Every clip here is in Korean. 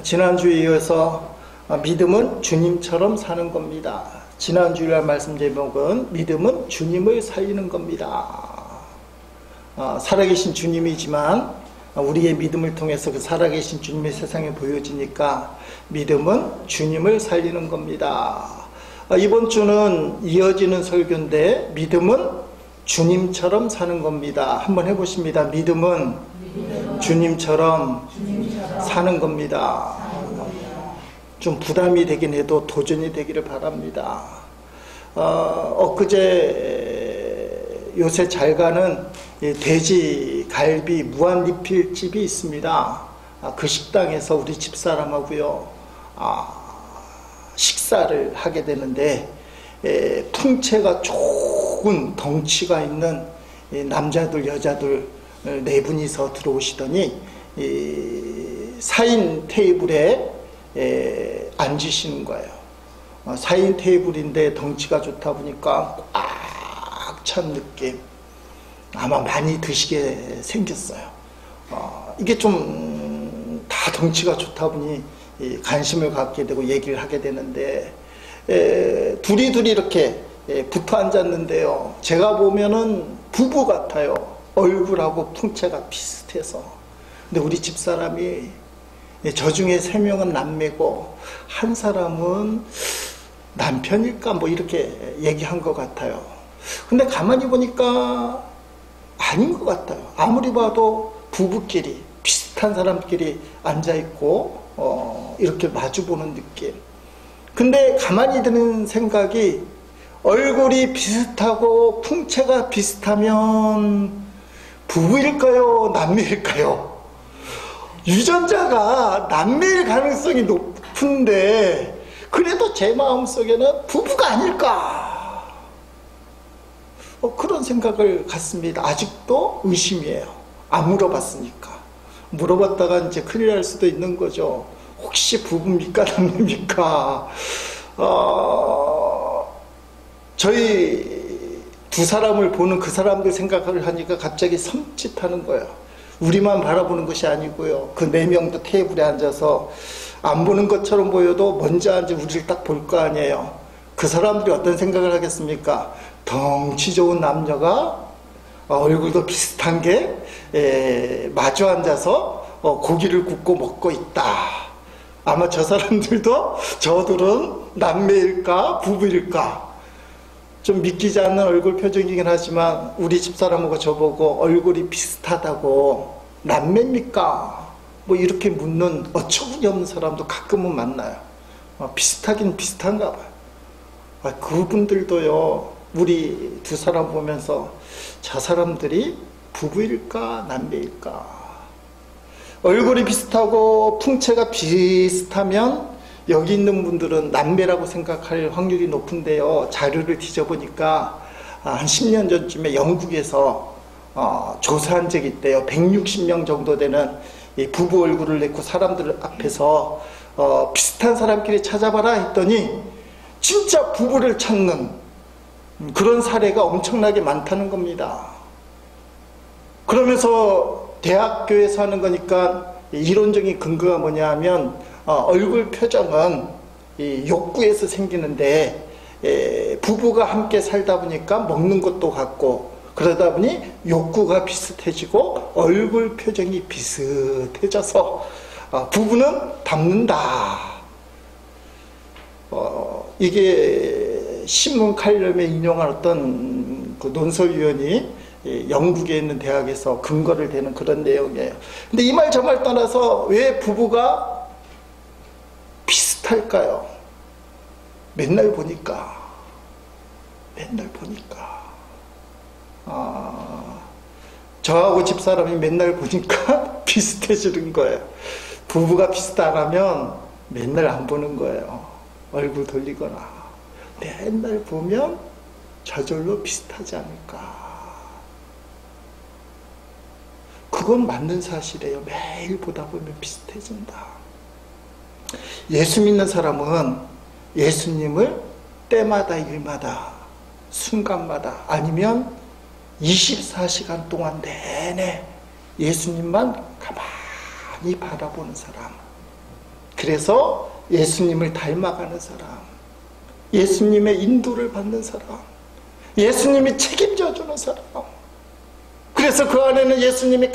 지난주에 이어서 믿음은 주님처럼 사는 겁니다. 지난 주일날 말씀 제목은 믿음은 주님을 살리는 겁니다. 살아계신 주님이지만 우리의 믿음을 통해서 그 살아계신 주님의 세상에 보여지니까 믿음은 주님을 살리는 겁니다. 이번 주는 이어지는 설교인데 믿음은 주님처럼 사는 겁니다. 한번 해보십니다. 믿음은 주님처럼 사는 겁니다. 좀 부담이 되긴 해도 도전이 되기를 바랍니다. 엊그제 요새 잘 가는 돼지 갈비 무한 리필집이 있습니다. 그 식당에서 우리 집사람하고요 식사를 하게 되는데 풍채가 좋은 덩치가 있는 남자들 여자들 네 분이서 들어오시더니 4인 테이블에 앉으시는 거예요. 4인 테이블인데 덩치가 좋다 보니까 꽉 찬 느낌. 아마 많이 드시게 생겼어요. 이게 좀 다 덩치가 좋다 보니 관심을 갖게 되고 얘기를 하게 되는데 둘이 이렇게 붙어 앉았는데요. 제가 보면은 부부 같아요. 얼굴하고 풍채가 비슷해서. 근데 우리 집사람이 저 중에 3명은 남매고 한 사람은 남편일까 뭐 이렇게 얘기한 것 같아요. 근데 가만히 보니까 아닌 것 같아요. 아무리 봐도 부부끼리 비슷한 사람끼리 앉아있고 이렇게 마주보는 느낌. 근데 가만히 드는 생각이 얼굴이 비슷하고 풍채가 비슷하면 부부일까요? 남매일까요? 유전자가 남매일 가능성이 높은데 그래도 제 마음속에는 부부가 아닐까? 그런 생각을 갖습니다. 아직도 의심이에요. 안 물어봤으니까. 물어봤다가 이제 큰일 날 수도 있는 거죠. 혹시 부부입니까? 남매입니까? 저희 두 사람을 보는 그 사람들 생각을 하니까 갑자기 섬찟하는 거예요. 우리만 바라보는 것이 아니고요. 그 4명도 테이블에 앉아서 안 보는 것처럼 보여도 먼저 앉아 우리를 딱 볼 거 아니에요. 그 사람들이 어떤 생각을 하겠습니까? 덩치 좋은 남녀가 얼굴도 비슷한 게 마주 앉아서 고기를 굽고 먹고 있다. 아마 저 사람들도 저들은 남매일까 부부일까 좀 믿기지 않는 얼굴 표정이긴 하지만 우리 집사람하고 저보고 얼굴이 비슷하다고 남매입니까? 뭐 이렇게 묻는 어처구니 없는 사람도 가끔은 만나요. 비슷하긴 비슷한가 봐요. 그분들도요 우리 두 사람 보면서 저 사람들이 부부일까 남매일까? 얼굴이 비슷하고 풍채가 비슷하면 여기 있는 분들은 남매라고 생각할 확률이 높은데요. 자료를 뒤져보니까 한 10년 전쯤에 영국에서 조사한 적이 있대요. 160명 정도 되는 이 부부 얼굴을 내고 사람들 앞에서 비슷한 사람끼리 찾아봐라 했더니 진짜 부부를 찾는 그런 사례가 엄청나게 많다는 겁니다. 그러면서 대학교에서 하는 거니까 이론적인 근거가 뭐냐 하면 얼굴 표정은 이 욕구에서 생기는데 부부가 함께 살다 보니까 먹는 것도 같고 그러다 보니 욕구가 비슷해지고 얼굴 표정이 비슷해져서 부부는 닮는다. 이게 신문 칼럼에 인용한 어떤 그 논설위원이 영국에 있는 대학에서 근거를 대는 그런 내용이에요. 근데 이 말 저 말 떠나서 왜 부부가 비슷할까요? 맨날 보니까 저하고 집사람이 맨날 보니까 비슷해지는 거예요. 부부가 비슷 안 하면 맨날 안 보는 거예요. 얼굴 돌리거나 맨날 보면 저절로 비슷하지 않을까. 그건 맞는 사실이에요. 매일 보다 보면 비슷해진다. 예수 믿는 사람은 예수님을 때마다 일마다 순간마다 아니면 24시간 동안 내내 예수님만 가만히 바라보는 사람. 그래서 예수님을 닮아가는 사람, 예수님의 인도를 받는 사람, 예수님이 책임져주는 사람. 그래서 그 안에는 예수님이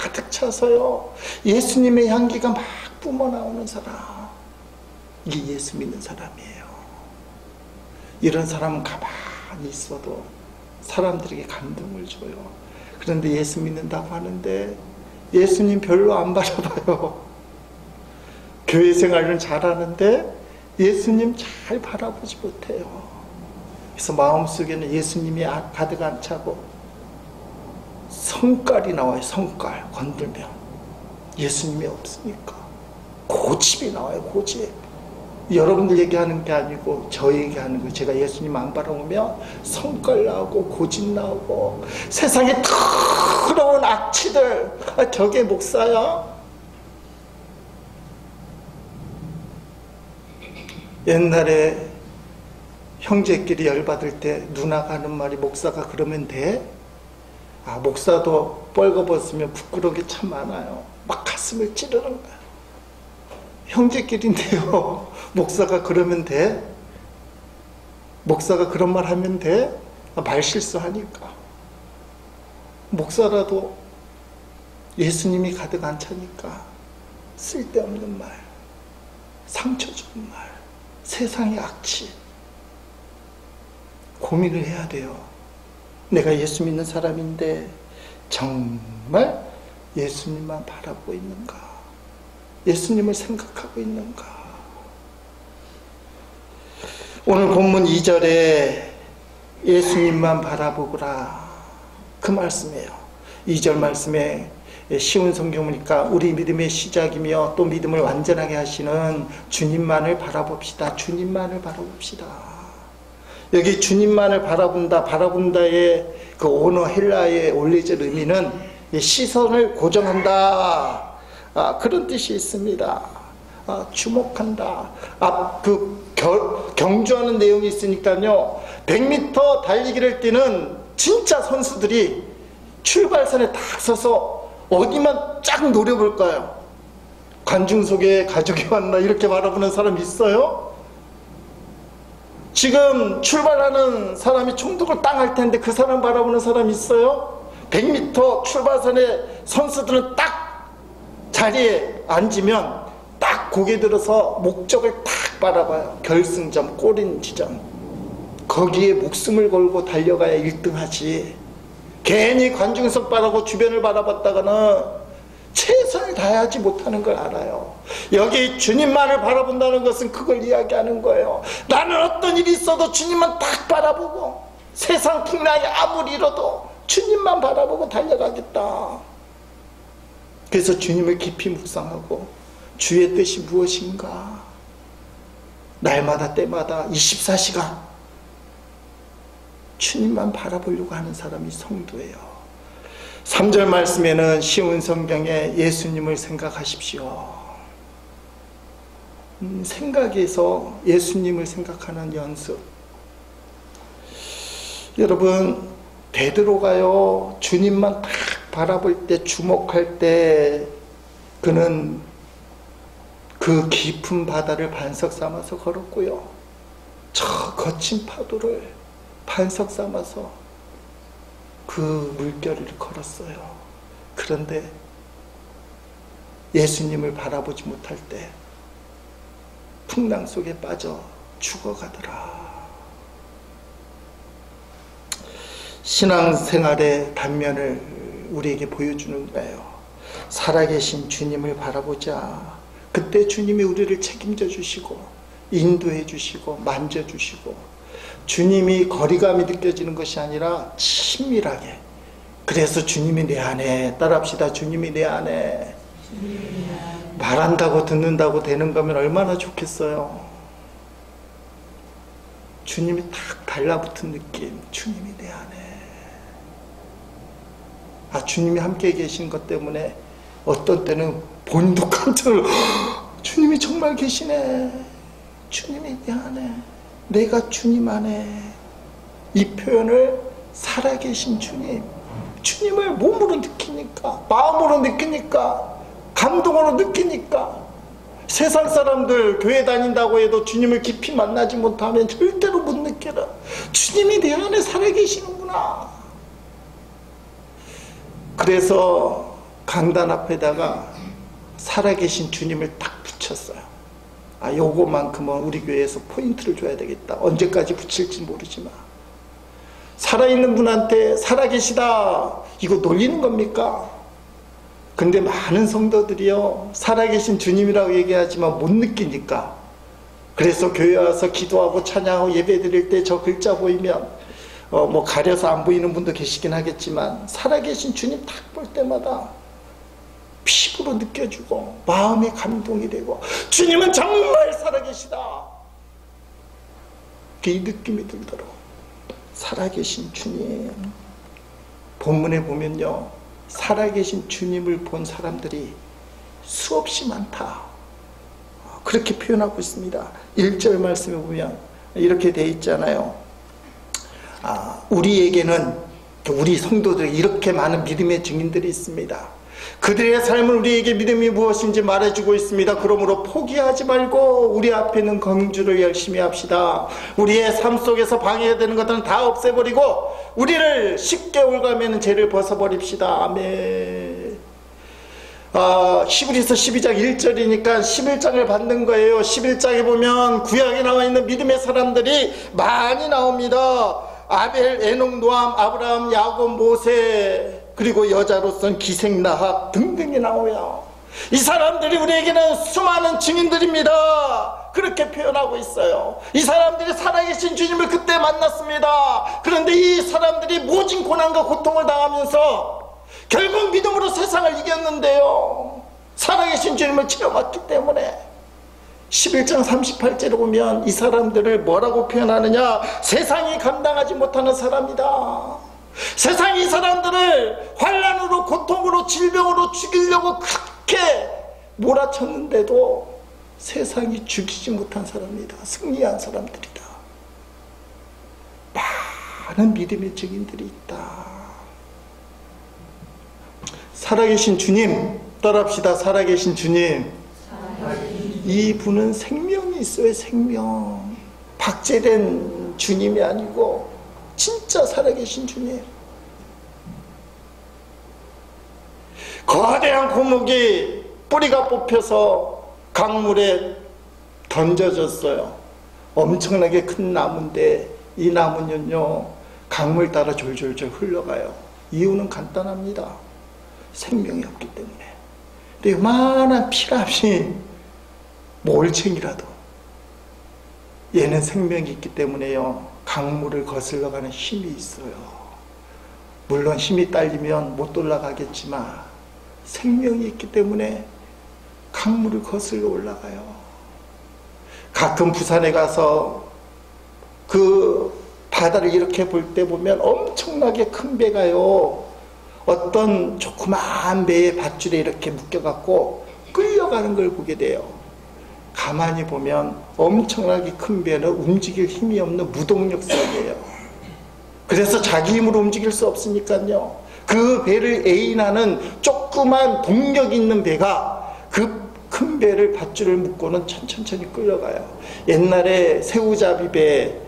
가득 차서요, 예수님의 향기가 막 뿜어나오는 사람. 이게 예수 믿는 사람이에요. 이런 사람은 가만히 있어도 사람들에게 감동을 줘요. 그런데 예수 믿는다고 하는데 예수님 별로 안 바라봐요. 교회 생활은 잘하는데 예수님 잘 바라보지 못해요. 그래서 마음속에는 예수님이 가득 안 차고 성깔이 나와요. 성깔 건들면 예수님이 없으니까 고집이 나와요. 고집. 여러분들 얘기하는 게 아니고 저 얘기하는 거. 제가 예수님 안 바라보면 성깔 나오고 고집 나오고 세상에 더러운 악취들. 저게 목사야? 옛날에 형제끼리 열받을 때 누나가 하는 말이, 목사가 그러면 돼? 목사도 뻘거벗으면 부끄러운 게 참 많아요. 막 가슴을 찌르는 거야. 형제끼리인데요, 목사가 그러면 돼? 목사가 그런 말 하면 돼? 말 실수하니까. 목사라도 예수님이 가득 안 차니까 쓸데없는 말, 상처 주는 말, 세상의 악취. 고민을 해야 돼요. 내가 예수 믿는 사람인데 정말 예수님만 바라보고 있는가? 예수님을 생각하고 있는가? 오늘 본문 2절에 예수님만 바라보거라, 그 말씀이에요. 2절 말씀에 쉬운 성경이니까 우리 믿음의 시작이며 또 믿음을 완전하게 하시는 주님만을 바라봅시다. 주님만을 바라봅시다. 여기 주님만을 바라본다의 그 언어 헬라의 원래적 의미는 시선을 고정한다, 그런 뜻이 있습니다. 주목한다. 경주하는 내용이 있으니까요, 100m 달리기를 뛰는 진짜 선수들이 출발선에 딱 서서 어디만 쫙 노려볼까요? 관중 속에 가족이 왔나 이렇게 바라보는 사람 있어요? 지금 출발하는 사람이 총독을 땅 할 텐데 그 사람 바라보는 사람 있어요? 100m 출발선에 선수들은 딱 자리에 앉으면 딱 고개 들어서 목적을 딱 바라봐요. 결승점, 골인 지점. 거기에 목숨을 걸고 달려가야 1등 하지. 괜히 관중석 바라고 주변을 바라봤다가는 최선을 다하지 못하는 걸 알아요. 여기 주님만을 바라본다는 것은 그걸 이야기하는 거예요. 나는 어떤 일이 있어도 주님만 딱 바라보고, 세상 풍랑이 아무리 일어도 주님만 바라보고 달려가겠다. 그래서 주님을 깊이 묵상하고 주의 뜻이 무엇인가, 날마다 때마다 24시간 주님만 바라보려고 하는 사람이 성도예요. 3절 말씀에는 쉬운 성경에 예수님을 생각하십시오. 생각에서 예수님을 생각하는 연습. 여러분, 베드로가요, 주님만 딱 바라볼 때, 주목할 때 그는 그 깊은 바다를 반석 삼아서 걸었고요, 저 거친 파도를 반석 삼아서 그 물결을 걸었어요. 그런데 예수님을 바라보지 못할 때 풍랑 속에 빠져 죽어가더라. 신앙생활의 단면을 우리에게 보여주는 거예요. 살아계신 주님을 바라보자. 그때 주님이 우리를 책임져 주시고 인도해 주시고 만져주시고, 주님이 거리감이 느껴지는 것이 아니라 친밀하게. 그래서 주님이 내 안에, 따라합시다. 주님이 내 안에. 말한다고 듣는다고 되는 거면 얼마나 좋겠어요. 주님이 딱 달라붙은 느낌. 주님이 내 안에. 주님이 함께 계신 것 때문에 어떤 때는 본인도 깜짝 놀라, 주님이 정말 계시네. 주님이 내 안에. 내가 주님 안에. 이 표현을 살아계신 주님, 주님을 몸으로 느끼니까, 마음으로 느끼니까, 감동으로 느끼니까 세상 사람들 교회 다닌다고 해도 주님을 깊이 만나지 못하면 절대로 못 느껴라. 주님이 내 안에 살아계시는구나. 그래서 강단 앞에다가 살아계신 주님을 딱 붙였어요. 아, 요거만큼은 우리 교회에서 포인트를 줘야 되겠다. 언제까지 붙일지 모르지만 살아있는 분한테 살아계시다 이거 놀리는 겁니까? 근데 많은 성도들이요, 살아계신 주님이라고 얘기하지만 못 느끼니까. 그래서 교회 와서 기도하고 찬양하고 예배 드릴 때 저 글자 보이면 뭐 가려서 안 보이는 분도 계시긴 하겠지만 살아계신 주님 딱 볼 때마다 피부로 느껴지고 마음에 감동이 되고 주님은 정말 살아계시다, 이 느낌이 들도록. 살아계신 주님, 본문에 보면요, 살아계신 주님을 본 사람들이 수없이 많다, 그렇게 표현하고 있습니다. 1절 말씀에 보면 이렇게 돼 있잖아요. 우리에게는, 우리 성도들에게 이렇게 많은 믿음의 증인들이 있습니다. 그들의 삶은 우리에게 믿음이 무엇인지 말해주고 있습니다. 그러므로 포기하지 말고 우리 앞에 있는 경주를 열심히 합시다. 우리의 삶 속에서 방해되는 것들은 다 없애버리고 우리를 10개월 가면 죄를 벗어버립시다. 아멘. 히브리서 12장 1절이니까 11장을 받는 거예요. 11장에 보면 구약에 나와 있는 믿음의 사람들이 많이 나옵니다. 아벨, 에녹, 노암, 아브라함, 야곱, 모세, 그리고 여자로서는 기생, 라합 등등이 나와요. 이 사람들이 우리에게는 수많은 증인들입니다. 그렇게 표현하고 있어요. 이 사람들이 살아계신 주님을 그때 만났습니다. 그런데 이 사람들이 모진 고난과 고통을 당하면서 결국 믿음으로 세상을 이겼는데요, 살아계신 주님을 체험했기 때문에 11장 38절에 보면 이 사람들을 뭐라고 표현하느냐, 세상이 감당하지 못하는 사람이다. 세상이 이 사람들을 환난으로, 고통으로, 질병으로 죽이려고 그렇게 몰아쳤는데도 세상이 죽이지 못한 사람이다, 승리한 사람들이다. 많은 믿음의 증인들이 있다. 살아계신 주님 따라합시다. 살아계신 주님, 이분은 생명이 있어요. 생명. 박제된 주님이 아니고 진짜 살아계신 주님. 거대한 고목이 뿌리가 뽑혀서 강물에 던져졌어요. 엄청나게 큰 나무인데 이 나무는요, 강물 따라 졸졸졸 흘러가요. 이유는 간단합니다. 생명이 없기 때문에. 근데 요만한 피라미 몰챙이라도 얘는 생명이 있기 때문에요, 강물을 거슬러 가는 힘이 있어요. 물론 힘이 딸리면 못 올라가겠지만 생명이 있기 때문에 강물을 거슬러 올라가요. 가끔 부산에 가서 그 바다를 이렇게 볼 때 보면 엄청나게 큰 배가요, 어떤 조그마한 배의 밧줄에 이렇게 묶여갖고 끌려가는 걸 보게 돼요. 가만히 보면 엄청나게 큰 배는 움직일 힘이 없는 무동력석이에요. 그래서 자기 힘으로 움직일 수 없으니까요, 그 배를 애인하는 조그만 동력 있는 배가 그 큰 배를 밧줄을 묶고는 천천히 끌려가요. 옛날에 새우잡이에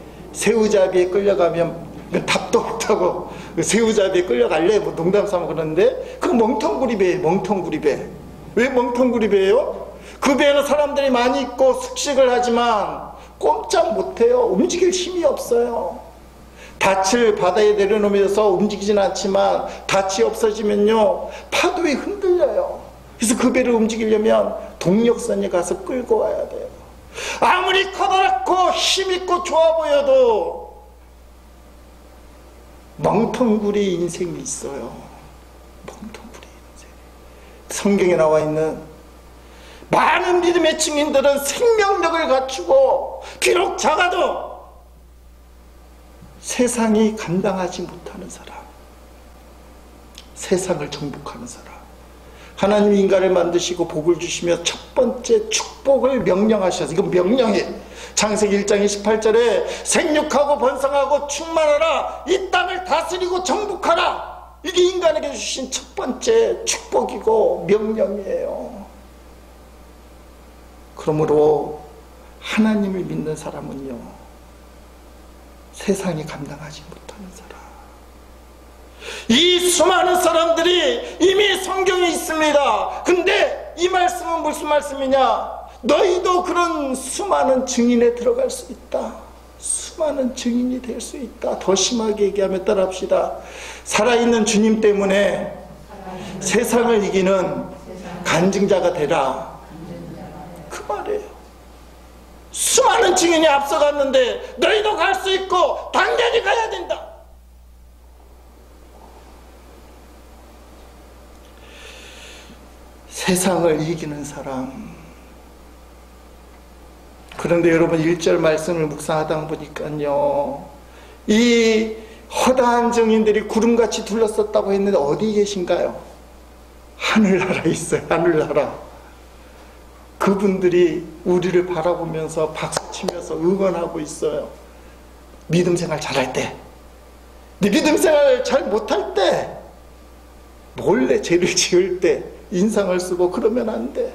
끌려가면 답도 못하고 새우잡이에 끌려갈래? 뭐 농담 삼아 그러는데 그 멍텅구리배예요. 멍텅구리배. 왜 멍텅구리배예요? 그 배는 사람들이 많이 있고 숙식을 하지만 꼼짝 못해요. 움직일 힘이 없어요. 닻을 바다에 내려놓으면서 움직이진 않지만 닻이 없어지면요, 파도에 흔들려요. 그래서 그 배를 움직이려면 동력선에 가서 끌고 와야 돼요. 아무리 커다랗고 힘있고 좋아 보여도 멍텅구리 인생이 있어요. 멍텅구리 인생. 성경에 나와 있는 많은 믿음의 증인들은 생명력을 갖추고 비록 작아도 세상이 감당하지 못하는 사람, 세상을 정복하는 사람, 하나님이 인간을 만드시고 복을 주시며 첫 번째 축복을 명령하셔서, 이건 명령이에요. 창세기 1장 28절에 생육하고 번성하고 충만하라, 이 땅을 다스리고 정복하라, 이게 인간에게 주신 첫 번째 축복이고 명령이에요. 그러므로 하나님을 믿는 사람은요, 세상이 감당하지 못하는 사람. 이 수많은 사람들이 이미 성경에 있습니다. 근데 이 말씀은 무슨 말씀이냐? 너희도 그런 수많은 증인에 들어갈 수 있다. 수많은 증인이 될 수 있다. 더 심하게 얘기하면 따라합시다. 살아있는 주님 때문에 세상을 이기는 간증자가 되라. 그 말이에요. 수많은 증인이 앞서갔는데 너희도 갈 수 있고 당연히 가야 된다. 세상을 이기는 사람. 그런데 여러분 1절 말씀을 묵상하다 보니까요, 이 허다한 증인들이 구름같이 둘러쌌다고 했는데 어디 계신가요? 하늘나라에 있어요. 하늘나라. 그분들이 우리를 바라보면서 박수치면서 응원하고 있어요. 믿음 생활 잘할 때, 네 믿음 생활 잘 못할 때, 몰래 죄를 지을 때 인상을 쓰고 그러면 안 돼.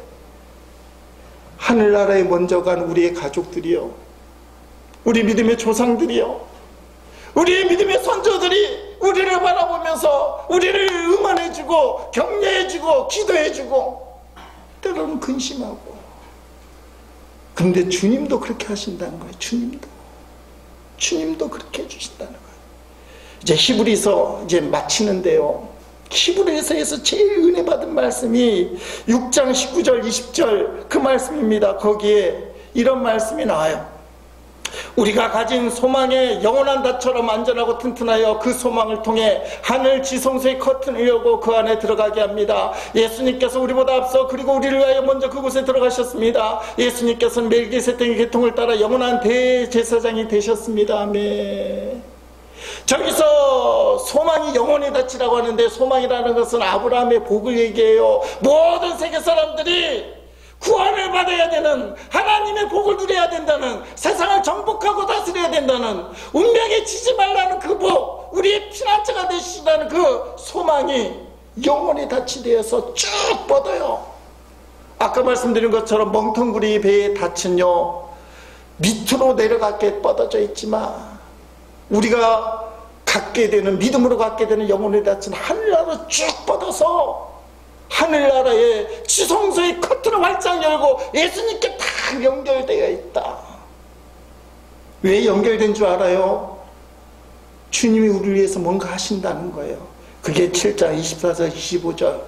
하늘나라에 먼저 간 우리의 가족들이요, 우리 믿음의 조상들이요, 우리의 믿음의 선조들이 우리를 바라보면서 우리를 응원해주고 격려해주고 기도해주고 때로는 근심하고. 근데 주님도 그렇게 하신다는 거예요. 주님도 그렇게 해주신다는 거예요. 이제 히브리서 이제 마치는데요, 히브리서에서 제일 은혜 받은 말씀이 6장 19절 20절 그 말씀입니다. 거기에 이런 말씀이 나와요. 우리가 가진 소망의 영원한 닷처럼 안전하고 튼튼하여 그 소망을 통해 하늘 지성소의 커튼을 열고 그 안에 들어가게 합니다. 예수님께서 우리보다 앞서 그리고 우리를 위하여 먼저 그곳에 들어가셨습니다. 예수님께서는 멜기세덱의 계통을 따라 영원한 대제사장이 되셨습니다. 아멘. 저기서 소망이 영원히 닿치라고 하는데, 소망이라는 것은 아브라함의 복을 얘기해요. 모든 세계 사람들이 구원을 받아야 되는, 하나님의 복을 누려야 된다는, 세상을 정복하고 다스려야 된다는, 운명에 지지 말라는 그 복, 우리의 피난처가 되시라는 그 소망이 영원히 닿치되어서 쭉 뻗어요. 아까 말씀드린 것처럼 멍텅구리 배의 닻은요, 밑으로 내려가게 뻗어져 있지만 우리가 갖게 되는, 믿음으로 갖게 되는 영혼의 닻은 하늘나라로 쭉 뻗어서 하늘나라의 지성소의 커튼을 활짝 열고 예수님께 딱 연결되어 있다. 왜 연결된 줄 알아요? 주님이 우리를 위해서 뭔가 하신다는 거예요. 그게 7장 24절 25절.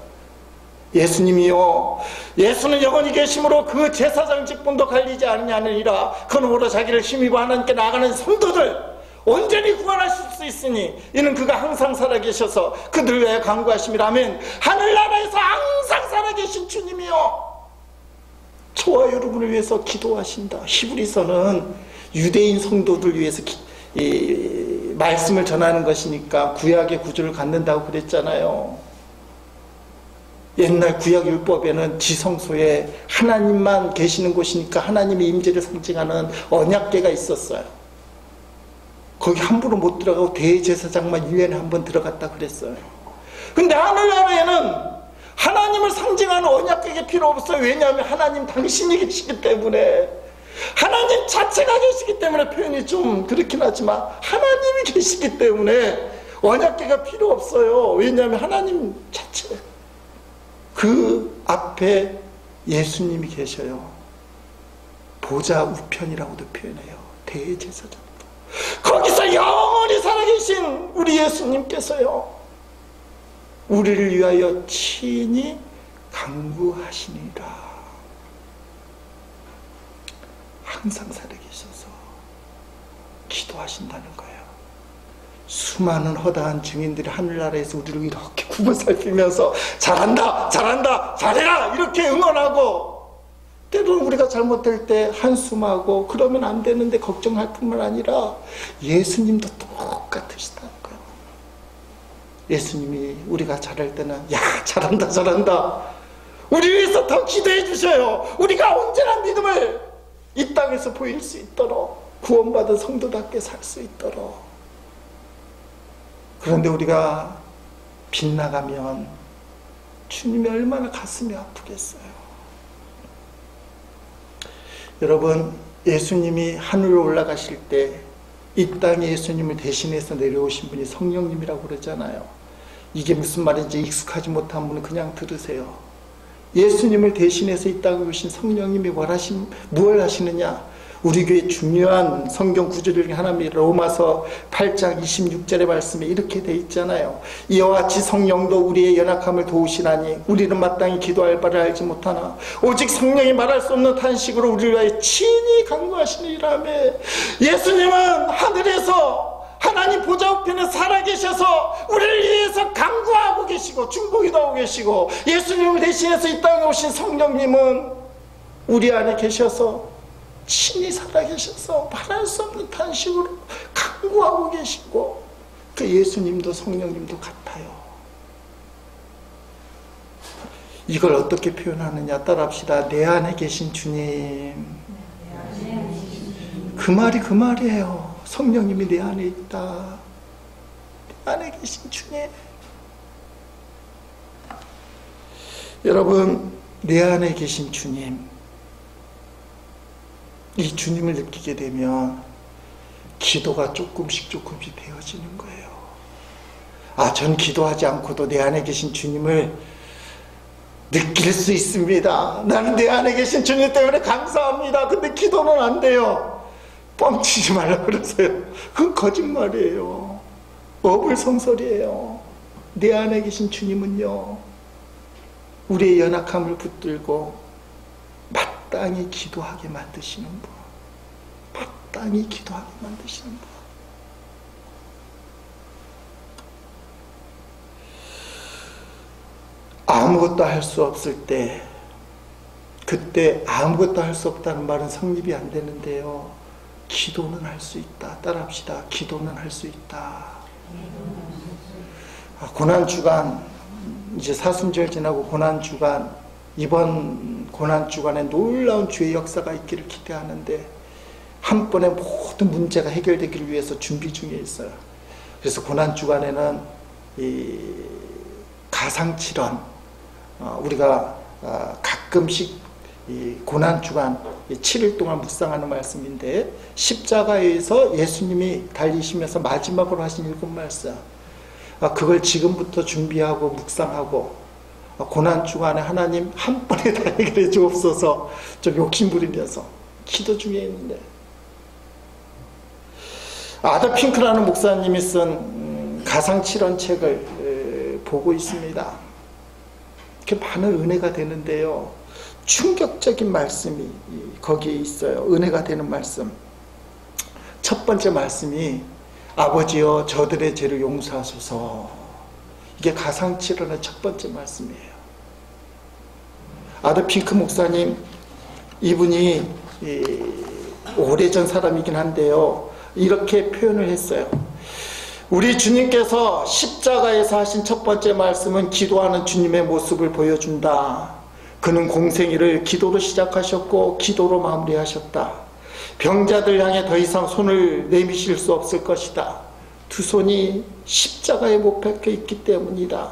예수님이요, 예수는 영원히 계심으로 그 제사장 직분도 갈리지 않느니라. 그러므로 자기를 힘입어 하나님께 나아가는 성도들 온전히 구원하실 수 있으니 이는 그가 항상 살아계셔서 그들을 위하여 간구하심이라. 아멘. 하늘나라에서 항상 살아계신 주님이요, 저와 여러분을 위해서 기도하신다. 히브리서는 유대인 성도들 위해서 말씀을 전하는 것이니까 구약의 구조를 갖는다고 그랬잖아요. 옛날 구약 율법에는 지성소에 하나님만 계시는 곳이니까 하나님의 임재를 상징하는 언약궤가 있었어요. 거기 함부로 못 들어가고 대제사장만 1년에 한 번 들어갔다 그랬어요. 근데 하늘나라에는 하나님을 상징하는 언약궤가 필요 없어요. 왜냐하면 하나님 당신이 계시기 때문에, 하나님 자체가 계시기 때문에, 표현이 좀 그렇긴 하지만 하나님이 계시기 때문에 언약궤가 필요 없어요. 왜냐하면 하나님 자체, 그 앞에 예수님이 계셔요. 보좌 우편이라고도 표현해요. 대제사장. 거기서 영원히 살아계신 우리 예수님께서요, 우리를 위하여 친히 간구하시니라. 항상 살아계셔서 기도하신다는 거예요. 수많은 허다한 증인들이 하늘나라에서 우리를 이렇게 구분 살피면서 잘한다, 잘한다, 잘해라 이렇게 응원하고, 때로는 우리가 잘못될 때 한숨하고 그러면 안 되는데 걱정할 뿐만 아니라 예수님도 똑같으시다는 거예요. 예수님이 우리가 잘할 때는 야, 잘한다, 잘한다, 우리 위해서 더 기도해 주셔요. 우리가 온전한 믿음을 이 땅에서 보일 수 있도록, 구원받은 성도답게 살 수 있도록. 그런데 우리가 빗나가면 주님이 얼마나 가슴이 아프겠어요. 여러분, 예수님이 하늘로 올라가실 때 이 땅에 예수님을 대신해서 내려오신 분이 성령님이라고 그러잖아요. 이게 무슨 말인지 익숙하지 못한 분은 그냥 들으세요. 예수님을 대신해서 이 땅에 오신 성령님이 무엇을 하시느냐? 우리 교회 중요한 성경 구절 중에 하나입니다. 로마서 8장 26절의 말씀에 이렇게 돼 있잖아요. 이와 같이 성령도 우리의 연약함을 도우시나니 우리는 마땅히 기도할 바를 알지 못하나 오직 성령이 말할 수 없는 탄식으로 우리를 위하여 친히 간구하시니라며. 예수님은 하늘에서 하나님 보좌 우편에 살아계셔서 우리를 위해서 간구하고 계시고 중보기도 하고 계시고, 예수님을 대신해서 이 땅에 오신 성령님은 우리 안에 계셔서 친히 살아계셔서 말할 수 없는 탄식으로 간구하고 계시고, 그 예수님도 성령님도 같아요. 이걸 어떻게 표현하느냐? 따라합시다. 내 안에 계신 주님. 그 말이 그 말이에요. 성령님이 내 안에 있다. 내 안에 계신 주님. 여러분, 내 안에 계신 주님, 이 주님을 느끼게 되면 기도가 조금씩 되어지는 거예요. 전 기도하지 않고도 내 안에 계신 주님을 느낄 수 있습니다. 나는 내 안에 계신 주님 때문에 감사합니다. 근데 기도는 안 돼요. 뻥치지 말라고 그러세요. 그건 거짓말이에요. 어불성설이에요. 내 안에 계신 주님은요, 우리의 연약함을 붙들고 마땅히 기도하게 만드시는 분. 마땅히 기도하게 만드시는 분. 아무것도 할 수 없을 때, 그때 아무것도 할 수 없다는 말은 성립이 안 되는데요, 기도는 할 수 있다. 따라합시다. 기도는 할 수 있다. 고난주간, 이제 사순절 지나고 고난주간, 이번 고난주간에 놀라운 주의 역사가 있기를 기대하는데, 한 번에 모든 문제가 해결되기를 위해서 준비 중에 있어요. 그래서 고난주간에는 이 가상칠언, 우리가 가끔씩 이 고난주간 7일 동안 묵상하는 말씀인데, 십자가에서 예수님이 달리시면서 마지막으로 하신 7말씀, 그걸 지금부터 준비하고 묵상하고, 고난주간에 하나님 한 번에 다 해결해 주옵소서 좀 욕심부리면서 기도 중에 있는데, 아더 핑크라는 목사님이 쓴 가상칠언 책을 보고 있습니다. 이렇게 많은 은혜가 되는데요, 충격적인 말씀이 거기에 있어요. 은혜가 되는 말씀. 첫 번째 말씀이 아버지여 저들의 죄를 용서하소서. 이게 가상칠언의 첫 번째 말씀이에요. 아더 핑크 목사님, 이분이 오래전 사람이긴 한데요, 이렇게 표현을 했어요. 우리 주님께서 십자가에서 하신 첫 번째 말씀은 기도하는 주님의 모습을 보여준다. 그는 공생애를 기도로 시작하셨고 기도로 마무리하셨다. 병자들 향해 더 이상 손을 내미실 수 없을 것이다. 두 손이 십자가에 못 박혀 있기 때문이다.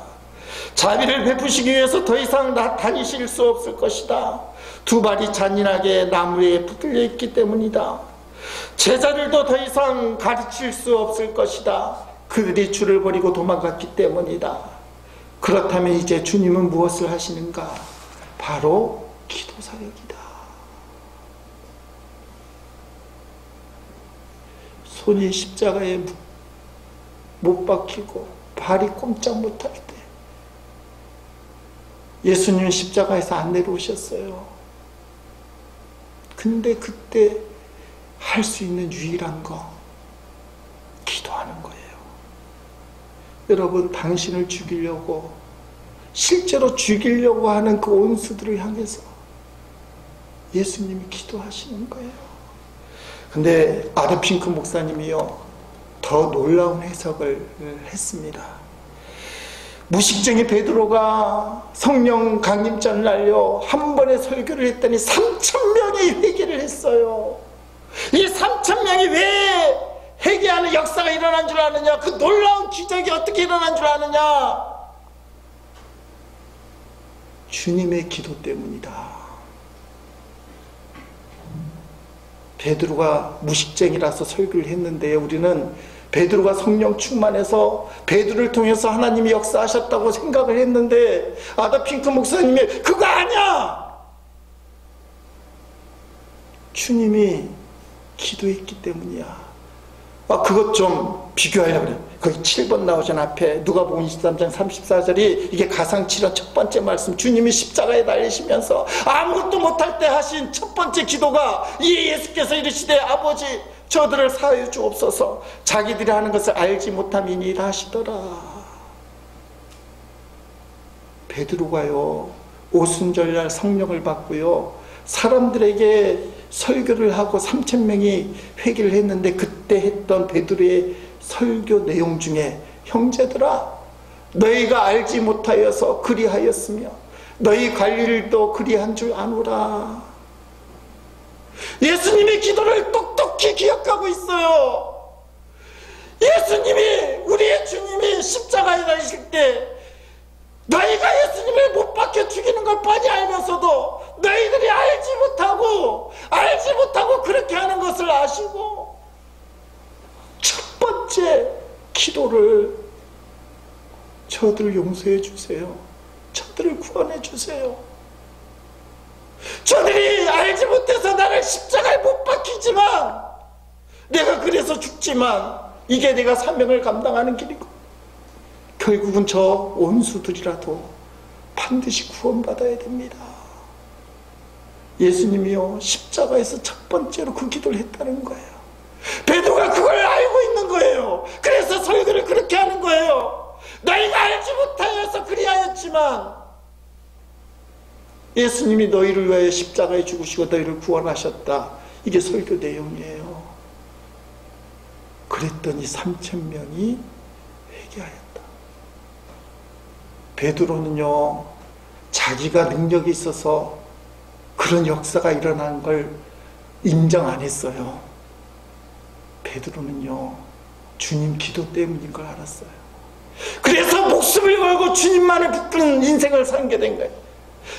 자비를 베푸시기 위해서 더 이상 다니실 수 없을 것이다. 두 발이 잔인하게 나무에 붙들려 있기 때문이다. 제자들도 더 이상 가르칠 수 없을 것이다. 그들이 주를 버리고 도망갔기 때문이다. 그렇다면 이제 주님은 무엇을 하시는가? 바로 기도 사역이다. 손이 십자가에 못 박히고 발이 꼼짝 못할 때, 예수님은 십자가에서 안 내려오셨어요. 근데 그때 할 수 있는 유일한 거, 기도하는 거예요. 여러분, 당신을 죽이려고, 실제로 죽이려고 하는 그 온수들을 향해서 예수님이 기도하시는 거예요. 근데 아더 핑크 목사님이요, 더 놀라운 해석을 했습니다. 무식쟁이 베드로가 성령 강림장을 날려 한 번에 설교를 했더니 3,000명이 회개를 했어요. 이 3,000명이 왜 회개하는 역사가 일어난 줄 아느냐? 그 놀라운 기적이 어떻게 일어난 줄 아느냐? 주님의 기도 때문이다. 베드로가 무식쟁이라서 설교를 했는데 우리는 베드로가 성령 충만해서 베드로를 통해서 하나님이 역사하셨다고 생각을 했는데 아더핑크 목사님이 그거 아니야! 주님이 기도했기 때문이야. 그것 좀 비교하려고 그래요. 거기 7번 나오잖아. 앞에 누가복음 23장 34절이 이게 가상칠언 첫 번째 말씀. 주님이 십자가에 달리시면서 아무것도 못할 때 하신 첫 번째 기도가 이 예수께서 이르시되 아버지 저들을 사하여 주옵소서 자기들이 하는 것을 알지 못함이니이다 하시더라. 베드로가요 오순절날 성령을 받고요 사람들에게 설교를 하고 3,000명이 회개를 했는데 그때 했던 베드로의 설교 내용 중에 형제들아 너희가 알지 못하여서 그리하였으며 너희 관리들도 그리한 줄 아노라. 예수님의 기도를 똑똑히 기억하고 있어요. 예수님이 우리의 주님이 십자가에 달리실 때 너희가 예수님을 못 박혀 죽이는 걸 뻔히 알면서도 너희들이 알지 못하고 그렇게 하는 것을 아시고 첫 번째 기도를 저들을 용서해 주세요. 저들을 구원해 주세요. 저들이 알지 못해서 나를 십자가에 못 박히지만 내가 그래서 죽지만 이게 내가 사명을 감당하는 길이고 결국은 저 원수들이라도 반드시 구원받아야 됩니다. 예수님이요 십자가에서 첫 번째로 그 기도를 했다는 거예요. 베드로가 그걸 알고 있는 거예요. 그래서 설교를 그렇게 하는 거예요. 너희가 알지 못하여서 그리하였지만 예수님이 너희를 위하여 십자가에 죽으시고 너희를 구원하셨다. 이게 설교 내용이에요. 그랬더니 3,000명이 회개하였다. 베드로는요 자기가 능력이 있어서 그런 역사가 일어난 걸 인정 안 했어요. 베드로는요 주님 기도 때문인 걸 알았어요. 그래서 목숨을 걸고 주님만을 붙드는 인생을 살게 된 거예요.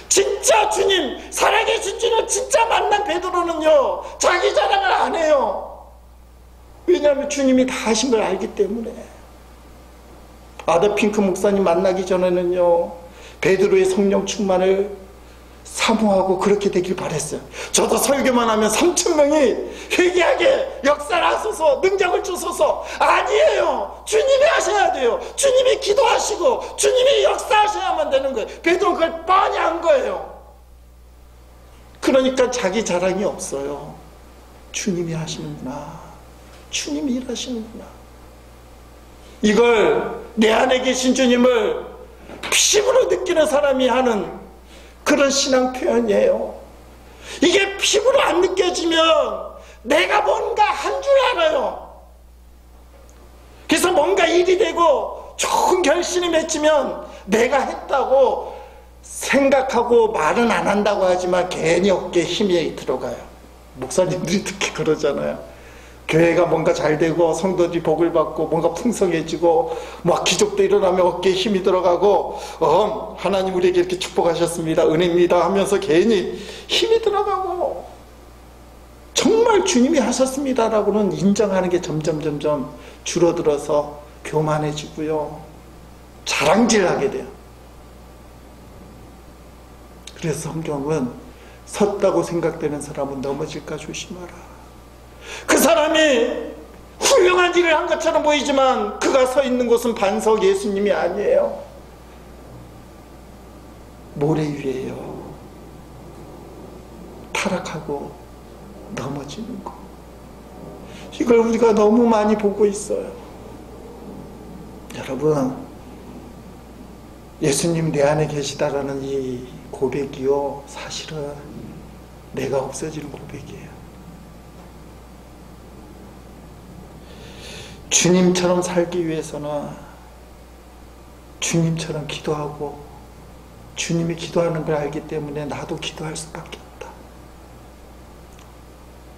진짜 주님 살아계신 주님 진짜 만난 베드로는요 자기 자랑을 안 해요. 왜냐하면 주님이 다 하신 걸 알기 때문에. 아더핑크 목사님 만나기 전에는요 베드로의 성령 충만을 사모하고 그렇게 되길 바랬어요. 저도 설교만 하면 3,000명이 회개하게 역사를 하소서 능력을 주소서. 아니에요. 주님이 하셔야 돼요. 주님이 기도하시고 주님이 역사하셔야만 되는 거예요. 베드로 그걸 뻔히 한 거예요. 그러니까 자기 자랑이 없어요. 주님이 하시는구나. 주님이 일하시는구나. 이걸 내 안에 계신 주님을 피부로 느끼는 사람이 하는 그런 신앙 표현이에요. 이게 피부로 안 느껴지면 내가 뭔가 한 줄 알아요. 그래서 뭔가 일이 되고 좋은 결심이 맺히면 내가 했다고 생각하고 말은 안 한다고 하지만 괜히 어깨에 힘이 들어가요. 목사님들이 특히 그러잖아요. 교회가 뭔가 잘 되고 성도들이 복을 받고 뭔가 풍성해지고 막 기적도 일어나면 어깨에 힘이 들어가고 하나님 우리에게 이렇게 축복하셨습니다 은혜입니다 하면서 괜히 힘이 들어가고 정말 주님이 하셨습니다라고는 인정하는 게 점점 줄어들어서 교만해지고요 자랑질하게 돼요. 그래서 성경은 섰다고 생각되는 사람은 넘어질까 조심하라. 그 사람이 훌륭한 일을 한 것처럼 보이지만 그가 서 있는 곳은 반석 예수님이 아니에요. 모래 위에요. 타락하고 넘어지는 거. 이걸 우리가 너무 많이 보고 있어요. 여러분 예수님 내 안에 계시다라는 이 고백이요 사실은 내가 없어지는 고백이에요. 주님처럼 살기 위해서는 주님처럼 기도하고 주님이 기도하는 걸 알기 때문에 나도 기도할 수밖에 없다.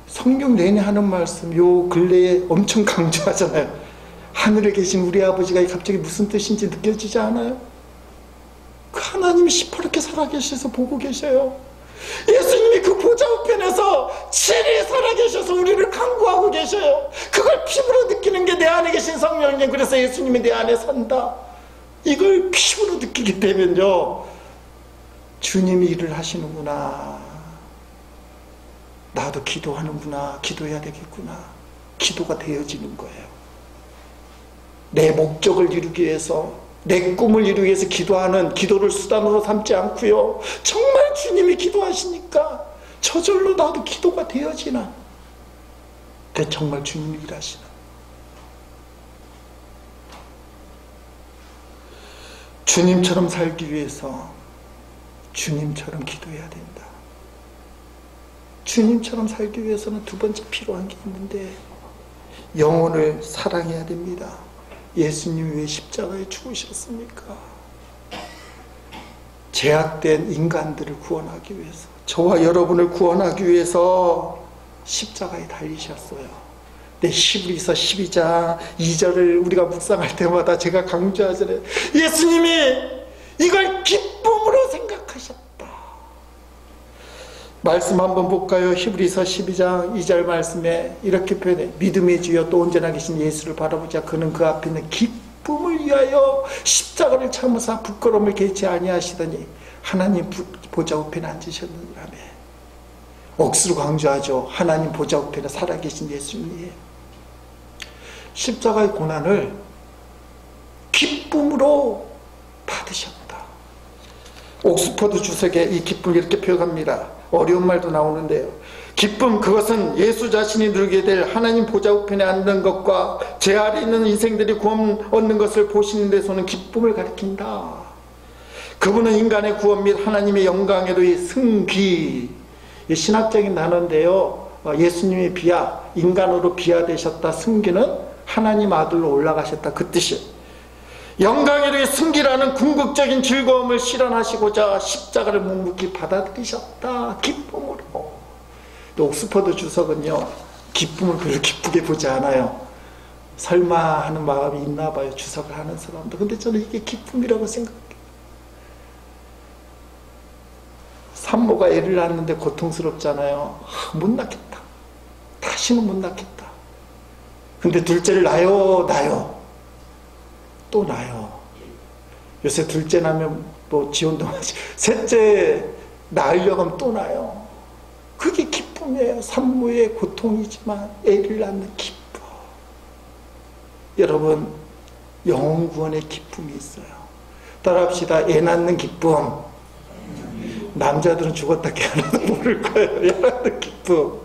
성경 내내 하는 말씀 요 근래에 엄청 강조하잖아요. 하늘에 계신 우리 아버지가 갑자기 무슨 뜻인지 느껴지지 않아요? 그 하나님이 시퍼렇게 살아계셔서 보고 계셔요. 예수님이 그 보좌 우편에서 7일 살아 살아계셔서 우리를 강구하고 계셔요. 그걸 피부로 느끼는 게 내 안에 계신 성령님. 그래서 예수님이 내 안에 산다. 이걸 피부로 느끼게 되면요, 주님이 일을 하시는구나, 나도 기도하는구나, 기도해야 되겠구나, 기도가 되어지는 거예요. 내 목적을 이루기 위해서, 내 꿈을 이루기 위해서 기도하는, 기도를 수단으로 삼지 않고요, 정말 주님이 기도하시니까 저절로 나도 기도가 되어지나. 근데 정말 주님이 일하시나. 주님처럼 살기 위해서 주님처럼 기도해야 된다. 주님처럼 살기 위해서는 두 번째 필요한 게 있는데, 영혼을 사랑해야 됩니다. 예수님이 왜 십자가에 죽으셨습니까? 제약된 인간들을 구원하기 위해서, 저와 여러분을 구원하기 위해서 십자가에 달리셨어요. 네, 히브리서 12장 2절을 우리가 묵상할 때마다 제가 강조하잖아요. 예수님이 이걸 기쁨으로 생각하셨다. 말씀 한번 볼까요? 히브리서 12장 2절 말씀에 이렇게 표현해. 믿음의 주여 또 온전하 계신 예수를 바라보자. 그는 그 앞에 있는 기쁨을 위하여 십자가를 참으사 부끄러움을 개치 아니하시더니 하나님 보좌 우편에 앉으셨느니라며. 억수로 강조하죠. 하나님 보좌 우편에 살아계신 예수님이에요. 십자가의 고난을 기쁨으로 받으셨다. 옥스퍼드 주석의 이 기쁨을 이렇게 표현합니다. 어려운 말도 나오는데요. 기쁨, 그것은 예수 자신이 누리게 될 하나님 보좌 우편에 앉는 것과 제 아래 있는 인생들이 구원 얻는 것을 보시는 데서는 기쁨을 가리킨다. 그분은 인간의 구원 및 하나님의 영광에도 승귀, 신학적인 단어인데요, 예수님이 인간으로 비하되셨다. 승기는 하나님 아들로 올라가셨다, 그 뜻이에요. 영광에도 승기라는 궁극적인 즐거움을 실현하시고자 십자가를 묵묵히 받아들이셨다. 기쁨으로. 옥스퍼드 주석은요, 기쁨을 별로 기쁘게 보지 않아요. 설마 하는 마음이 있나 봐요, 주석을 하는 사람도. 근데 저는 이게 기쁨이라고 생각해요. 산모가 애를 낳는데 고통스럽잖아요. 못 낳겠다, 다시는 못 낳겠다. 근데 둘째를 낳아요. 또 낳아요. 요새 둘째 낳으면 뭐 지원동하지. 셋째 낳으려고 하면 또 낳아요. 그게 기쁨이에요. 산모의 고통이지만 애를 낳는 기쁨. 여러분, 영혼 구원의 기쁨이 있어요. 따라합시다. 애 낳는 기쁨. 남자들은 죽었다 깨어나도 모를 거예요. 애 낳는 기쁨.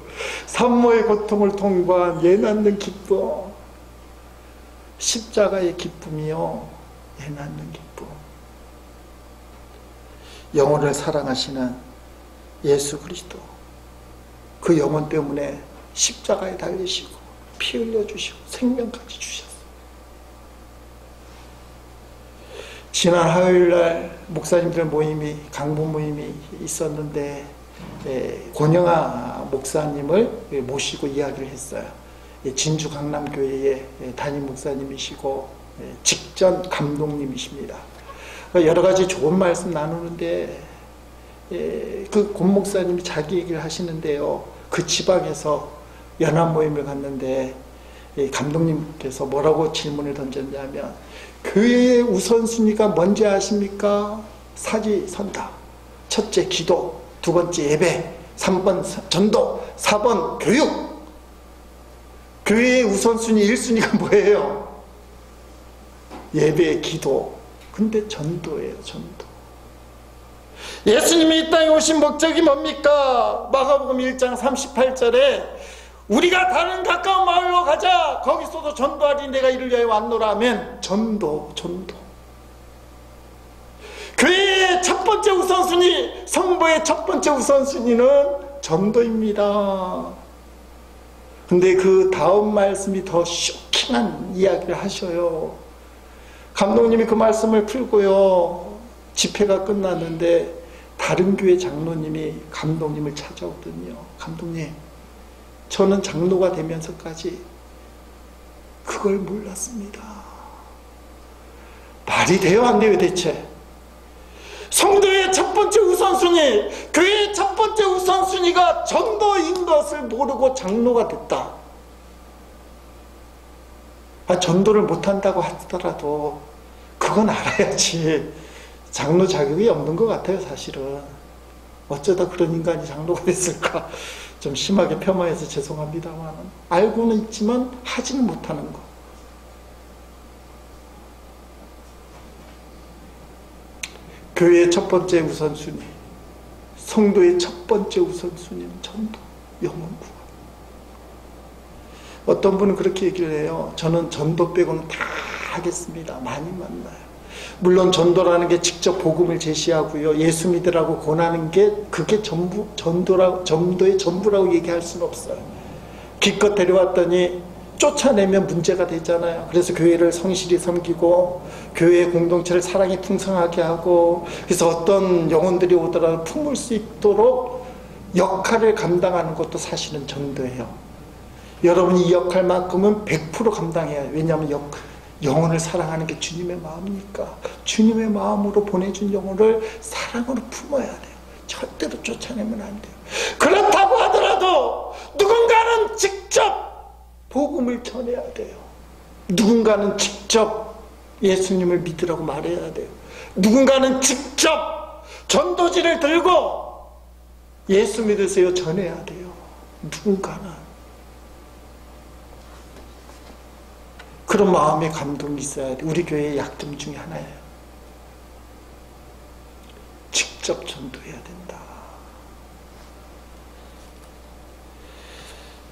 산모의 고통을 통과한 애 낳는 기쁨. 십자가의 기쁨이요, 애 낳는 기쁨. 영혼을 사랑하시는 예수 그리스도, 그 영혼 때문에 십자가에 달리시고 피 흘려주시고 생명까지 주셨어요. 지난 화요일날 목사님들 모임이, 강부 모임이 있었는데 권영아 목사님을 모시고 이야기를 했어요. 진주 강남교회의 담임 목사님이시고 직전 감독님이십니다. 여러 가지 좋은 말씀 나누는데, 그 권 목사님이 자기 얘기를 하시는데요, 그 지방에서 연합 모임을 갔는데 감독님께서 뭐라고 질문을 던졌냐면, 교회의 우선순위가 뭔지 아십니까? 사지선다. 첫째 기도, 두 번째 예배, 3번 전도, 4번 교육. 교회의 우선순위 1순위가 뭐예요? 예배, 기도. 근데 전도예요, 전도. 예수님이 이 땅에 오신 목적이 뭡니까? 마가복음 1장 38절에 우리가 다른 가까운 마을로 가자, 거기서도 전도하리, 내가 이를 위하여 왔노라 하면 전도. 교회의 첫 번째 우선순위, 성도의 첫 번째 우선순위는 전도입니다. 근데 그 다음 말씀이 더 쇼킹한 이야기를 하셔요. 감독님이 그 말씀을 풀고요, 집회가 끝났는데 다른 교회 장로님이 감독님을 찾아오더니요, 감독님, 저는 장로가 되면서까지 그걸 몰랐습니다. 말이 돼요, 안 돼요, 대체? 성도의 첫 번째 우선순위, 교회의 첫 번째 우선순위가 전도인 것을 모르고 장로가 됐다. 전도를 못한다고 하더라도 그건 알아야지. 장로 자격이 없는 것 같아요, 사실은. 어쩌다 그런 인간이 장로가 됐을까? 좀 심하게 폄하해서 죄송합니다만, 알고는 있지만 하지는 못하는 거. 교회의 첫 번째 우선순위, 성도의 첫 번째 우선순위는 전도, 영혼 구원. 어떤 분은 그렇게 얘기를 해요. 저는 전도 빼고는 다 하겠습니다. 많이 만나요. 물론 전도라는 게 직접 복음을 제시하고요, 예수 믿으라고 권하는 게 그게 전부 전도의 전부라고 얘기할 수는 없어요. 기껏 데려왔더니 쫓아내면 문제가 되잖아요. 그래서 교회를 성실히 섬기고 교회의 공동체를 사랑이 풍성하게 하고, 그래서 어떤 영혼들이 오더라도 품을 수 있도록 역할을 감당하는 것도 사실은 전도예요. 여러분이 이 역할만큼은 100% 감당해야 해요. 왜냐하면 영혼을 사랑하는 게 주님의 마음이니까. 주님의 마음으로 보내준 영혼을 사랑으로 품어야 돼요. 절대로 쫓아내면 안 돼요. 그렇다고 하더라도 누군가는 직접 복음을 전해야 돼요. 누군가는 직접 예수님을 믿으라고 말해야 돼요. 누군가는 직접 전도지를 들고 예수 믿으세요 전해야 돼요. 누군가는. 그런 마음의 감동이 있어야 돼. 우리 교회의 약점 중에 하나예요. 직접 전도해야 된다.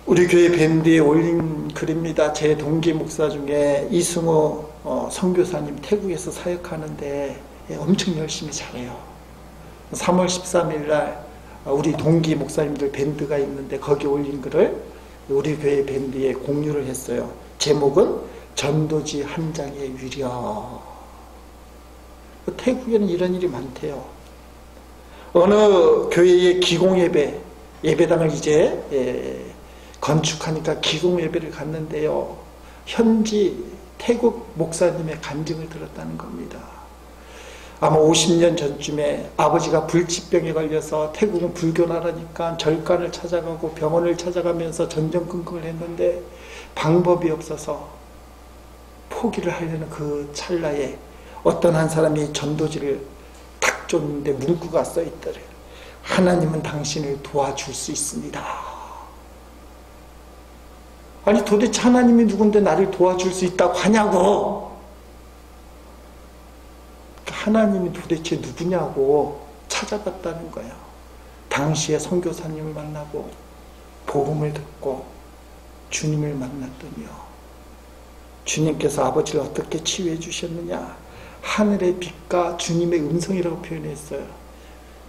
우리 교회 밴드에 올린 글입니다. 제 동기 목사 중에 이승호 선교사님 태국에서 사역하는데 엄청 열심히 잘해요. 3월 13일 날 우리 동기 목사님들 밴드가 있는데 거기 올린 글을 우리 교회 밴드에 공유를 했어요. 제목은 전도지 한 장의 위력. 태국에는 이런 일이 많대요. 어느 교회의 기공예배, 예배당을 이제 건축하니까 기공예배를 갔는데요. 현지 태국 목사님의 간증을 들었다는 겁니다. 아마 50년 전쯤에 아버지가 불치병에 걸려서, 태국은 불교 나라니까 절간을 찾아가고 병원을 찾아가면서 전전긍긍을 했는데 방법이 없어서 포기를 하려는 그 찰나에 어떤 한 사람이 전도지를 탁 줬는데 문구가 써있더래요. 하나님은 당신을 도와줄 수 있습니다. 아니 도대체 하나님이 누군데 나를 도와줄 수 있다고 하냐고. 하나님이 도대체 누구냐고 찾아봤다는 거예요. 당시에 선교사님을 만나고 복음을 듣고 주님을 만났더니요, 주님께서 아버지를 어떻게 치유해 주셨느냐, 하늘의 빛과 주님의 음성이라고 표현했어요.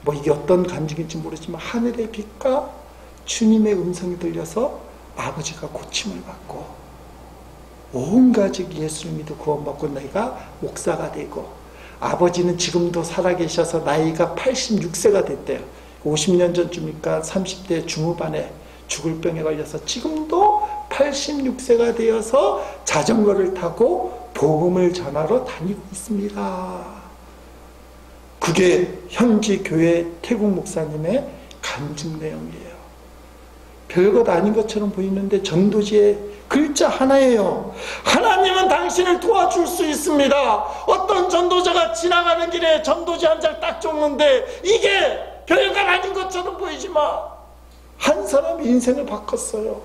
뭐 이게 어떤 간증인지 모르지만 하늘의 빛과 주님의 음성이 들려서 아버지가 고침을 받고 온 가족이 예수를 믿어 구원받고 내가 목사가 되고, 아버지는 지금도 살아계셔서 나이가 86세가 됐대요. 50년 전쯤이니까 30대 중후반에 죽을 병에 걸려서 지금도 86세가 되어서 자전거를 타고 복음을 전하러 다니고 있습니다. 그게 현지 교회 태국 목사님의 간증 내용이에요. 별것 아닌 것처럼 보이는데 전도지의 글자 하나예요. 하나님은 당신을 도와줄 수 있습니다. 어떤 전도자가 지나가는 길에 전도지 한 장 딱 줬는데 이게 별것 아닌 것처럼 보이지만 한 사람이 인생을 바꿨어요.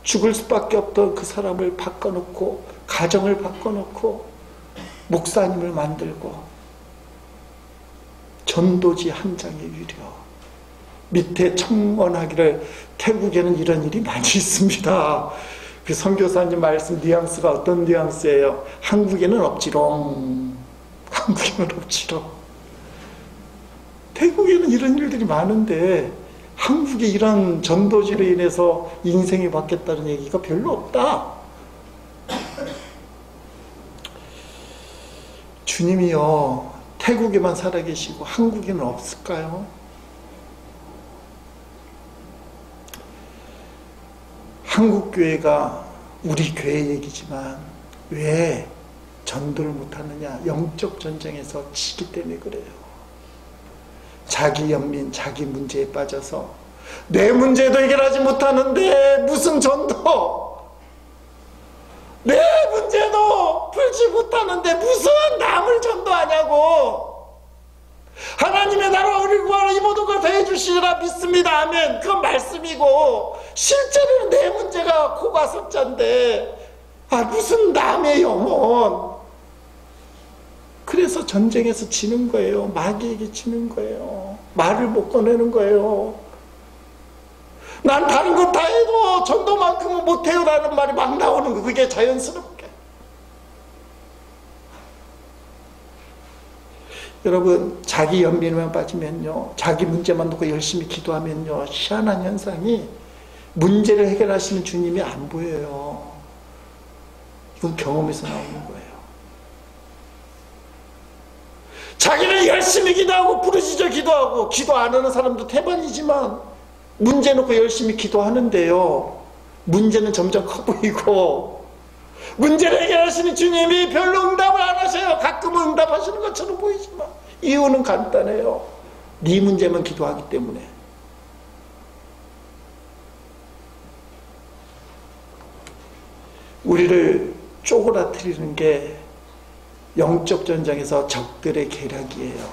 죽을 수밖에 없던 그 사람을 바꿔놓고, 가정을 바꿔놓고 목사님을 만들고, 전도지 한 장의 위력. 밑에 청원하기를, 태국에는 이런 일이 많이 있습니다. 그 선교사님 말씀 뉘앙스가 어떤 뉘앙스예요? 한국에는 없지롱. 한국에는 없지롱. 태국에는 이런 일들이 많은데 한국에 이런 전도지로 인해서 인생이 바뀌었다는 얘기가 별로 없다. 주님이요, 태국에만 살아계시고 한국에는 없을까요? 한국교회가 우리 교회 얘기지만 왜 전도를 못하느냐? 영적 전쟁에서 지기 때문에 그래요. 자기 연민, 자기 문제에 빠져서 내 문제도 해결하지 못하는데 무슨 전도, 내 문제도 풀지 못하는데 무슨 남을 전도하냐고. 하나님의 나라 우리가 이 모든 걸 다 해주시리라 믿습니다. 아멘. 그건 말씀이고 실제로는 내 문제가 코가 석자인데 무슨 남의 영혼. 그래서 전쟁에서 지는 거예요. 마귀에게 지는 거예요. 말을 못 꺼내는 거예요. 난 다른 것 다 해도 전도만큼은 못해요 라는 말이 막 나오는 거. 그게 자연스럽게. 여러분, 자기 연민만 빠지면요, 자기 문제만 놓고 열심히 기도하면요, 희한한 현상이 문제를 해결하시는 주님이 안 보여요. 이건 경험에서 나오는 거예요. 자기는 열심히 기도하고 부르짖어 기도하고, 기도 안 하는 사람도 태반이지만 문제 놓고 열심히 기도하는데요, 문제는 점점 커 보이고, 문제를 해결하시는 주님이 별로 응답을 안 하셔요. 가끔은 응답하시는 것처럼 보이지만 이유는 간단해요. 네 문제만 기도하기 때문에. 우리를 쪼그라뜨리는 게 영적 전쟁에서 적들의 계략이에요.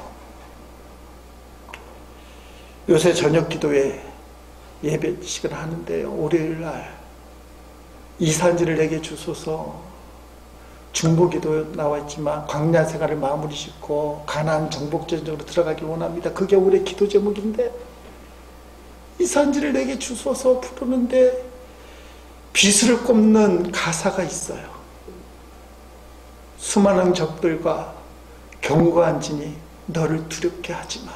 요새 저녁 기도회 예배식을 하는데요, 월요일날 이산지를 내게 주소서. 중보기도 나와있지만 광야 생활을 마무리 짓고 가나안 정복전적으로 들어가기 원합니다. 그게 우리의 기도 제목인데, 이산지를 내게 주소서 부르는데 비수를 꼽는 가사가 있어요. 수많은 적들과 견고한 진이 너를 두렵게 하지마.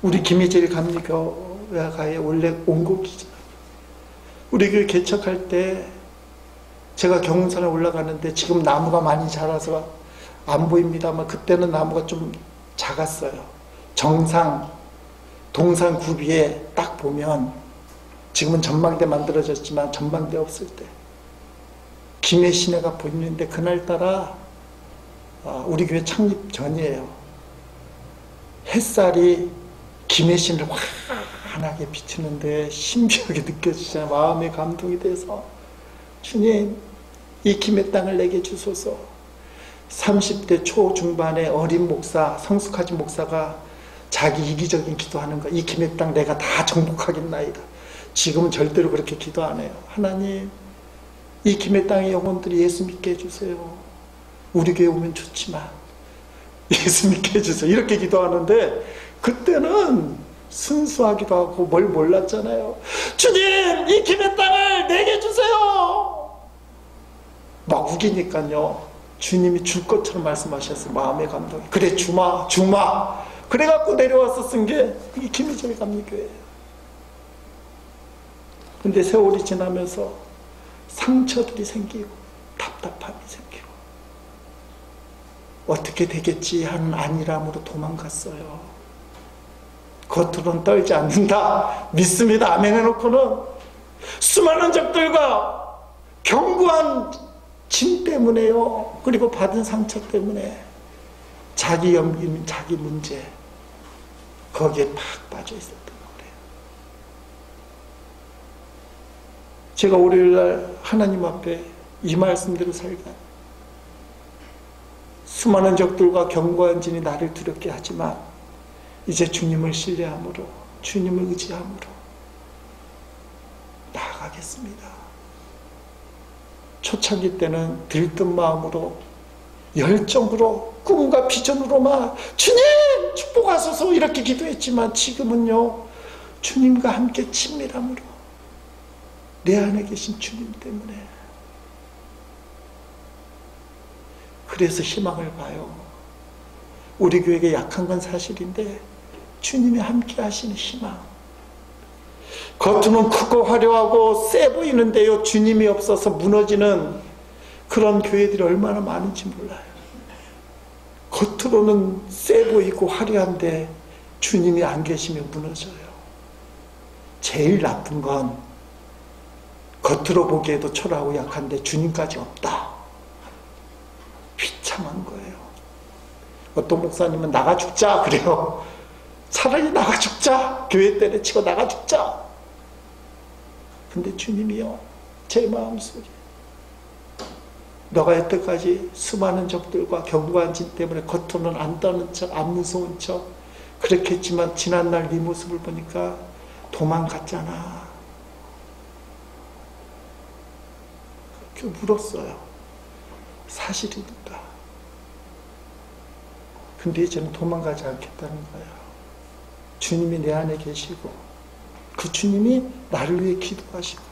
우리 김희철 감리교회가에 원래 원곡이죠. 우리 교회 개척할 때 제가 경운산에 올라가는데, 지금 나무가 많이 자라서 안 보입니다만 그때는 나무가 좀 작았어요. 정상 동산 구비에 딱 보면, 지금은 전망대 만들어졌지만 전망대 없을 때 김해 시내가 보이는데, 그날따라 우리 교회 창립 전이에요. 햇살이 김해 시내를 환하게 비치는데 신비하게 느껴지잖아요. 마음의 감동이 돼서, 주님, 이 김해 땅을 내게 주소서. 30대 초중반의 어린 목사, 성숙하신 목사가 자기 이기적인 기도하는 거, 이 김해 땅 내가 다 정복하겠나이다. 지금은 절대로 그렇게 기도 안 해요. 하나님, 이 김해 땅의 영혼들이 예수 믿게 해주세요. 우리 교회 오면 좋지만 예수 믿게 해주세요. 이렇게 기도하는데, 그때는 순수하기도 하고 뭘 몰랐잖아요. 주님, 이 김해 땅을 내게 주세요. 막 우기니까요, 주님이 줄 것처럼 말씀하셨어요. 마음의 감동이. 그래, 주마. 그래갖고 내려와서 쓴 게 이 김희철 감리교회예요. 근데 세월이 지나면서 상처들이 생기고 답답함이 생기고 어떻게 되겠지 하는 안일함으로 도망갔어요. 겉으로는 떨지 않는다 믿습니다. 아멘 해놓고는 수많은 적들과 견고한 진 때문에요, 그리고 받은 상처 때문에 자기 연민, 자기 문제, 거기에 팍 빠져 있었던 거예요. 제가 월요일날 하나님 앞에 이 말씀대로 살다, 수많은 적들과 견고한 진이 나를 두렵게 하지만 이제 주님을 신뢰함으로, 주님을 의지함으로 나아가겠습니다. 초창기 때는 들뜬 마음으로, 열정으로, 꿈과 비전으로만 주님 축복하소서 이렇게 기도했지만, 지금은요, 주님과 함께 친밀함으로, 내 안에 계신 주님 때문에. 그래서 희망을 봐요. 우리 교회가 약한 건 사실인데 주님이 함께 하시는 희망. 겉으로는 크고 화려하고 세 보이는데요, 주님이 없어서 무너지는 그런 교회들이 얼마나 많은지 몰라요. 겉으로는 세 보이고 화려한데 주님이 안 계시면 무너져요. 제일 나쁜 건 겉으로 보기에도 초라하고 약한데 주님까지 없다. 비참한 거예요. 어떤 목사님은 나가 죽자 그래요. 차라리 나가 죽자. 교회 때려치고 나가 죽자. 근데 주님이요, 제 마음속에 너가 여태까지 수많은 적들과 견고한 진 때문에 겉으로는 안 떠는 척, 안 무서운 척 그렇게 했지만 지난날 네 모습을 보니까 도망갔잖아. 그렇게 물었어요. 사실입니다. 근데 이제는 도망가지 않겠다는 거예요. 주님이 내 안에 계시고 그 주님이 나를 위해 기도하시고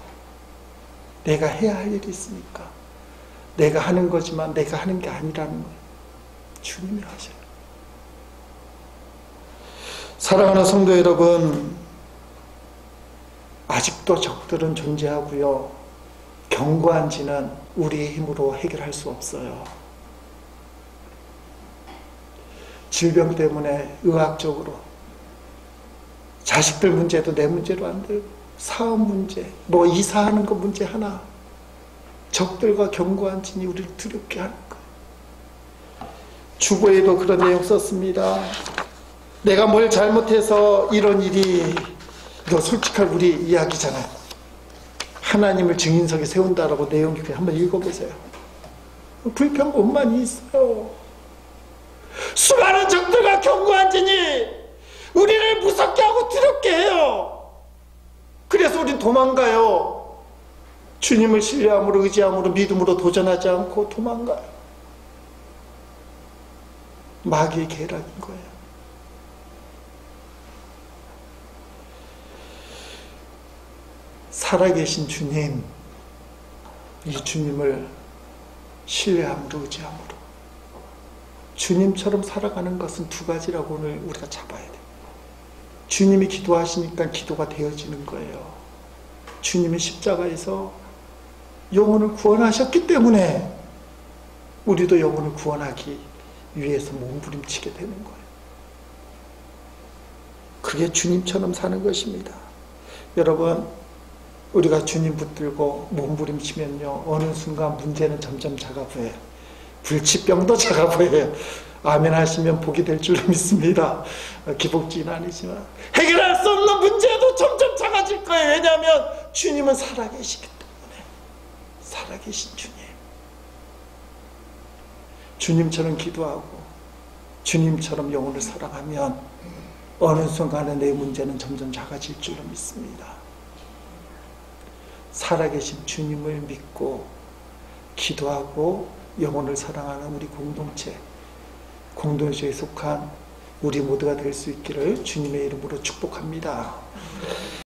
내가 해야 할 일이 있으니까 내가 하는 거지만 내가 하는 게 아니라는 거예요. 주님이 하셔요. 사랑하는 성도 여러분, 아직도 적들은 존재하고요. 견고한 지는 우리의 힘으로 해결할 수 없어요. 질병 때문에 의학적으로 자식들 문제도 내 문제로 안 되고 사업 문제, 뭐 이사하는 거 문제 하나 적들과 견고한 진이 우리를 두렵게 하는 거예요. 주보에도 그런 내용 썼습니다. 내가 뭘 잘못해서 이런 일이, 이거 솔직한 우리 이야기잖아요. 하나님을 증인석에 세운다라고 내용 한번 읽어보세요. 불평원만이 있어요. 수많은 적들과 견고한 진이 우리를 무섭게 하고 두렵게 해요. 그래서 우린 도망가요. 주님을 신뢰함으로, 의지함으로, 믿음으로 도전하지 않고 도망가요. 마귀의 계략인 거예요. 살아계신 주님, 이 주님을 신뢰함으로, 의지함으로 주님처럼 살아가는 것은 두 가지라고 오늘 우리가 잡아야 돼요. 주님이 기도하시니까 기도가 되어지는 거예요. 주님이 십자가에서 영혼을 구원하셨기 때문에 우리도 영혼을 구원하기 위해서 몸부림치게 되는 거예요. 그게 주님처럼 사는 것입니다. 여러분, 우리가 주님 붙들고 몸부림치면요, 어느 순간 문제는 점점 작아 보여요. 불치병도 작아 보여요. 아멘 하시면 복이 될 줄로 믿습니다. 기복지는 아니지만 해결할 수 없는 문제도 점점 작아질 거예요. 왜냐하면 주님은 살아계시기 때문에. 살아계신 주님, 주님처럼 기도하고 주님처럼 영혼을 사랑하면 어느 순간에 내 문제는 점점 작아질 줄로 믿습니다. 살아계신 주님을 믿고 기도하고 영혼을 사랑하는 우리 공동체에 속한 우리 모두가 될 수 있기를 주님의 이름으로 축복합니다.